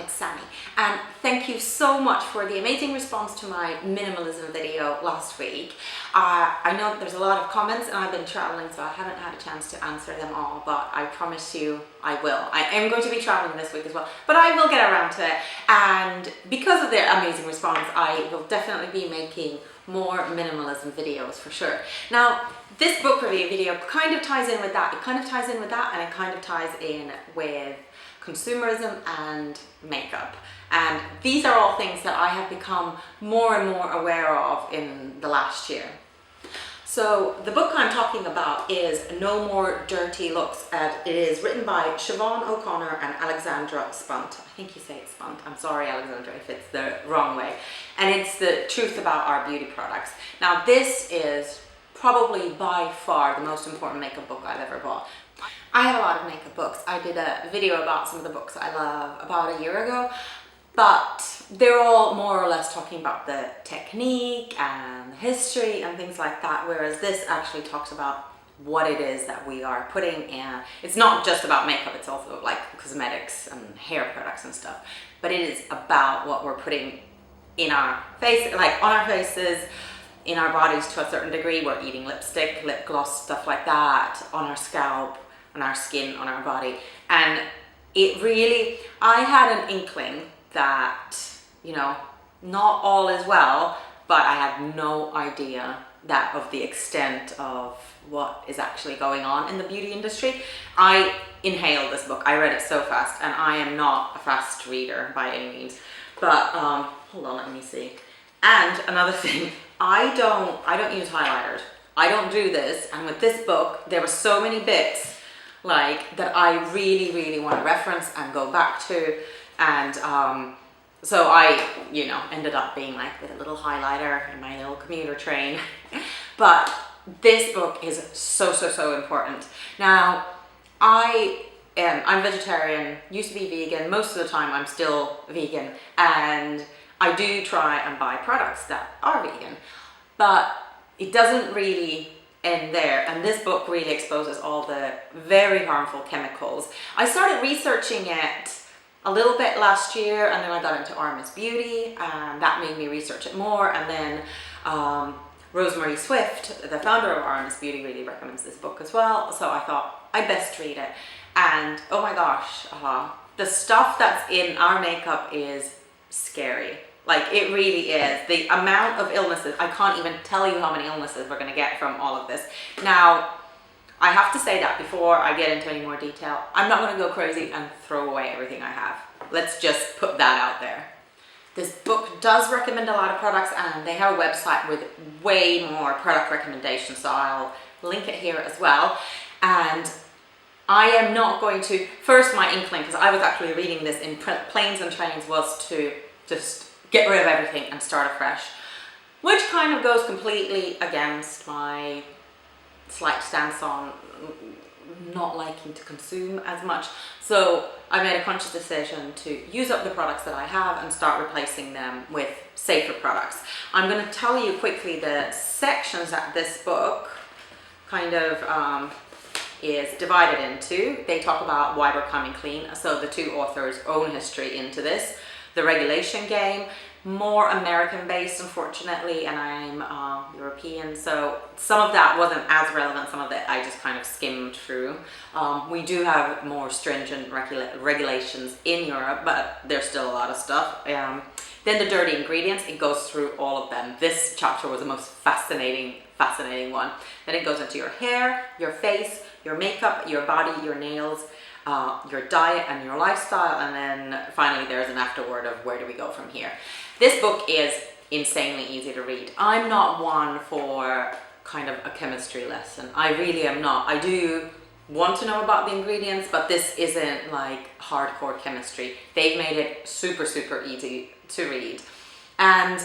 it's Sammy, and thank you so much for the amazing response to my minimalism video last week. I know that there's a lot of comments and I've been traveling, so I haven't had a chance to answer them all, but I promise you I will. I am going to be traveling this week as well, but I will get around to it, and because of their amazing response, I will definitely be making more minimalism videos for sure. Now, this book review video kind of ties in with that. It kind of ties in with that, and it kind of ties in with consumerism and makeup. And these are all things that I have become more and more aware of in the last year. So the book I'm talking about is No More Dirty Looks. It is written by Siobhan O'Connor and Alexandra Spunt. I think you say it's Spunt. I'm sorry, Alexandra, if it's the wrong way. And it's the truth about our beauty products. Now, this is probably by far the most important makeup book I've ever bought. I have a lot of makeup books. I did a video about some of the books I love about a year ago, but they're all more or less talking about the technique and history and things like that, whereas this actually talks about what it is that we are putting in. It's not just about makeup, it's also like cosmetics and hair products and stuff, but it is about what we're putting in our face, like on our faces, in our bodies to a certain degree. We're eating lipstick, lip gloss, stuff like that, on our scalp, on our skin, on our body. And it really, I had an inkling that, you know, not all is well, but I had no idea that of the extent of what is actually going on in the beauty industry. I inhaled this book. I read it so fast, and I am not a fast reader by any means. But hold on, let me see. And another thing, I don't use highlighters. I don't do this. And with this book, there were so many bits like that I really, really want to reference and go back to. And so I, you know, ended up being like with a little highlighter in my little commuter train. But this book is so important. Now, I'm vegetarian, used to be vegan. Most of the time I'm still vegan, and I do try and buy products that are vegan, but it doesn't really end there. And this book really exposes all the very harmful chemicals. I started researching it a little bit last year, and then I got into Armis Beauty, and that made me research it more. And then Rosemary Swift, the founder of Armis Beauty, really recommends this book as well. So I thought I best read it. And oh my gosh, the stuff that's in our makeup is scary. Like, it really is. The amount of illnesses, I can't even tell you how many illnesses we're going to get from all of this. Now, I have to say that before I get into any more detail, I'm not going to go crazy and throw away everything I have. Let's just put that out there. This book does recommend a lot of products, and they have a website with way more product recommendations, so I'll link it here as well. And I am not going to, first my inkling, because I was actually reading this in planes and trains, was to just get rid of everything and start afresh, which kind of goes completely against my slight stance on not liking to consume as much. So I made a conscious decision to use up the products that I have and start replacing them with safer products. I'm going to tell you quickly the sections that this book kind of is divided into. They talk about why we're coming clean, so the two authors' own history into this, the regulation game, more American based unfortunately, and I'm European, so some of that wasn't as relevant, some of it I just kind of skimmed through. We do have more stringent regulations in Europe, but there's still a lot of stuff. Then the dirty ingredients, it goes through all of them. This chapter was the most fascinating one. Then it goes into your hair, your face, your makeup, your body, your nails, your diet and your lifestyle, and then finally there's an afterword of where do we go from here. This book is insanely easy to read. I'm not one for kind of a chemistry lesson. I really am not. I do want to know about the ingredients, but this isn't like hardcore chemistry. They've made it super easy to read. And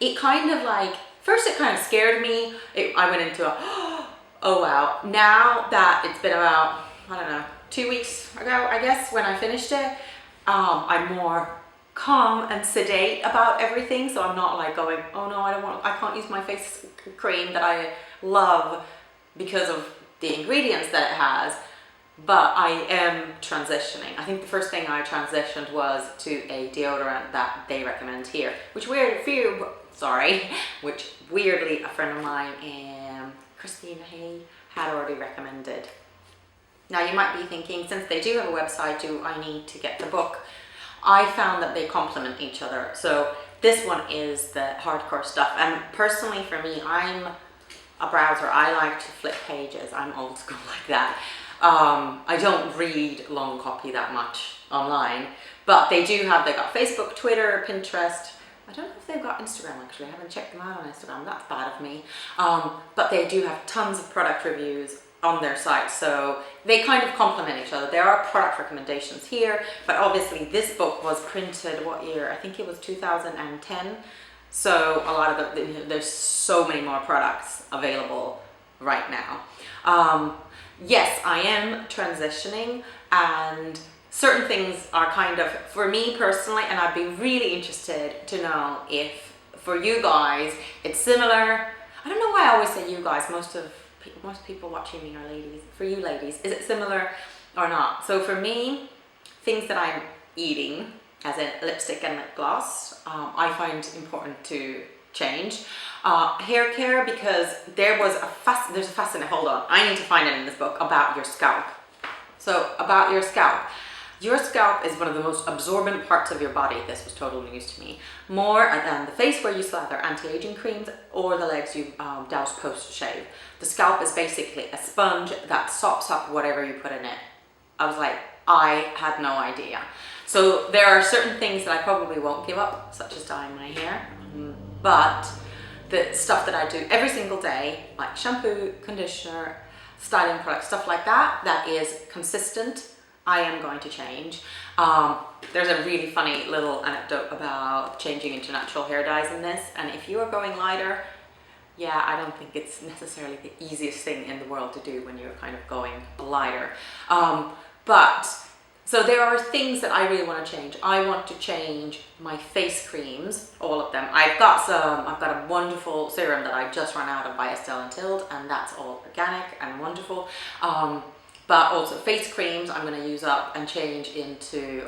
it kind of like, first it kind of scared me. I went into a, oh wow. Now that it's been about, I don't know, 2 weeks ago, I guess, when I finished it, I'm more calm and sedate about everything. So I'm not like going, oh no, I can't use my face cream that I love because of the ingredients that it has. but I am transitioning. I think the first thing I transitioned was to a deodorant that they recommend here, which weirdly a friend of mine, Christina Hay, had already recommended. Now you might be thinking, since they do have a website, do I need to get the book? I found that they complement each other. So this one is the hardcore stuff, and personally for me, I'm a browser. I like to flip pages. I'm old school like that. I don't read long copy that much online, but they've got Facebook, Twitter, Pinterest. I don't know if they've got Instagram actually. I haven't checked them out on Instagram. That's bad of me. But they do have tons of product reviews on their site, so they kind of complement each other. There are product recommendations here, but obviously this book was printed, what year? I think it was 2010. So a lot of there's so many more products available right now. Yes, I am transitioning, and certain things are kind of, for me personally, and I'd be really interested to know if for you guys it's similar. I don't know why I always say you guys. Most people watching me are ladies. For you ladies, is it similar or not? So for me, things that I'm eating, as in lipstick and lip gloss, I find important to change. Hair care, because there's a fascinating, hold on, I need to find it in this book, about your scalp. So about your scalp. Your scalp is one of the most absorbent parts of your body. This was total news to me. More than the face, where you slather anti-aging creams, or the legs you douse post-shave. The scalp is basically a sponge that sops up whatever you put in it. I was like, I had no idea. So there are certain things that I probably won't give up, such as dyeing my hair. But the stuff that I do every single day, like shampoo, conditioner, styling products, stuff like that, that is consistent, I am going to change. There's a really funny little anecdote about changing into natural hair dyes in this, and if you are going lighter, yeah, I don't think it's necessarily the easiest thing in the world to do when you're kind of going lighter. So there are things that I really want to change. I want to change my face creams, all of them. I've got a wonderful serum that I just ran out of by Estelle and Tilde, and that's all organic and wonderful. But also face creams I'm going to use up and change into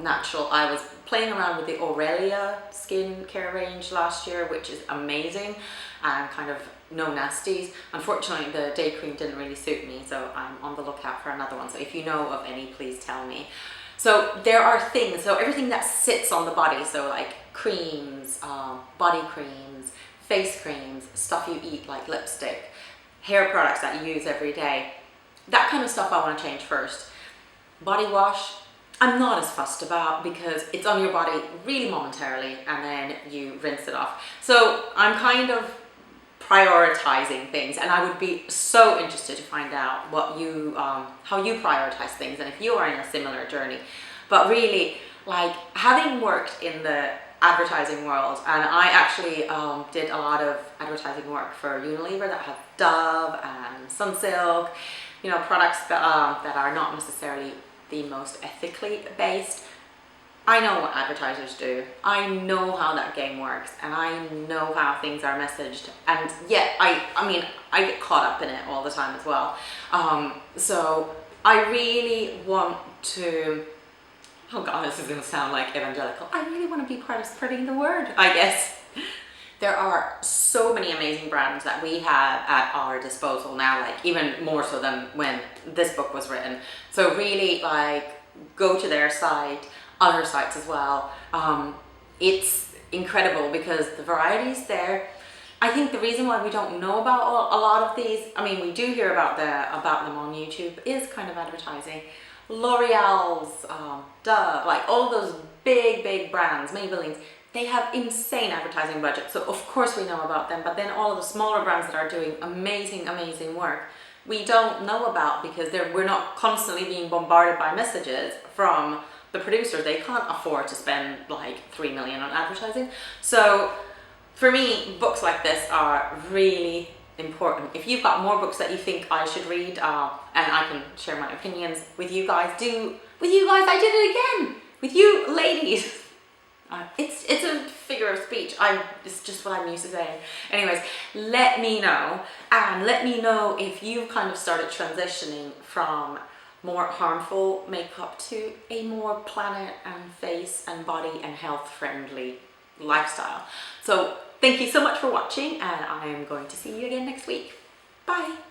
natural. I was playing around with the Aurelia skincare range last year, which is amazing, and kind of no nasties. Unfortunately, the day cream didn't really suit me, so I'm on the lookout for another one. So if you know of any, please tell me. So there are things, so everything that sits on the body, so like creams, body creams, face creams, stuff you eat like lipstick, hair products that you use every day, that kind of stuff I want to change first. Body wash, I'm not as fussed about, because it's on your body really momentarily and then you rinse it off. So I'm kind of prioritizing things, and I would be so interested to find out what you how you prioritize things, and if you are in a similar journey. But really, like, having worked in the advertising world, and I actually did a lot of advertising work for Unilever that have Dove and Sunsilk, you know, products that are not necessarily the most ethically based. I know what advertisers do. I know how that game works, and I know how things are messaged. And yet, I mean, I get caught up in it all the time as well. So I really want to, oh God, this is gonna sound like evangelical. I really want to be part of spreading the word, I guess. There are so many amazing brands that we have at our disposal now, like even more so than when this book was written. So really, like, go to their site, other sites as well. It's incredible because the variety's there. I think the reason why we don't know about a lot of these, I mean, we do hear about them on YouTube, is kind of advertising. L'Oreal's, Dove, like all those big brands, Maybelline's, they have insane advertising budgets. So of course we know about them, but then all of the smaller brands that are doing amazing work, we don't know about, because we're not constantly being bombarded by messages from the producers. They can't afford to spend like 3 million on advertising. So for me, books like this are really important. If you've got more books that you think I should read, and I can share my opinions with you guys, I did it again with you ladies. It's a figure of speech. It's just what I'm used to saying. Anyways, let me know, and let me know if you've kind of started transitioning from more harmful makeup to a more planet and face and body and health friendly lifestyle. So thank you so much for watching, and I am going to see you again next week. Bye.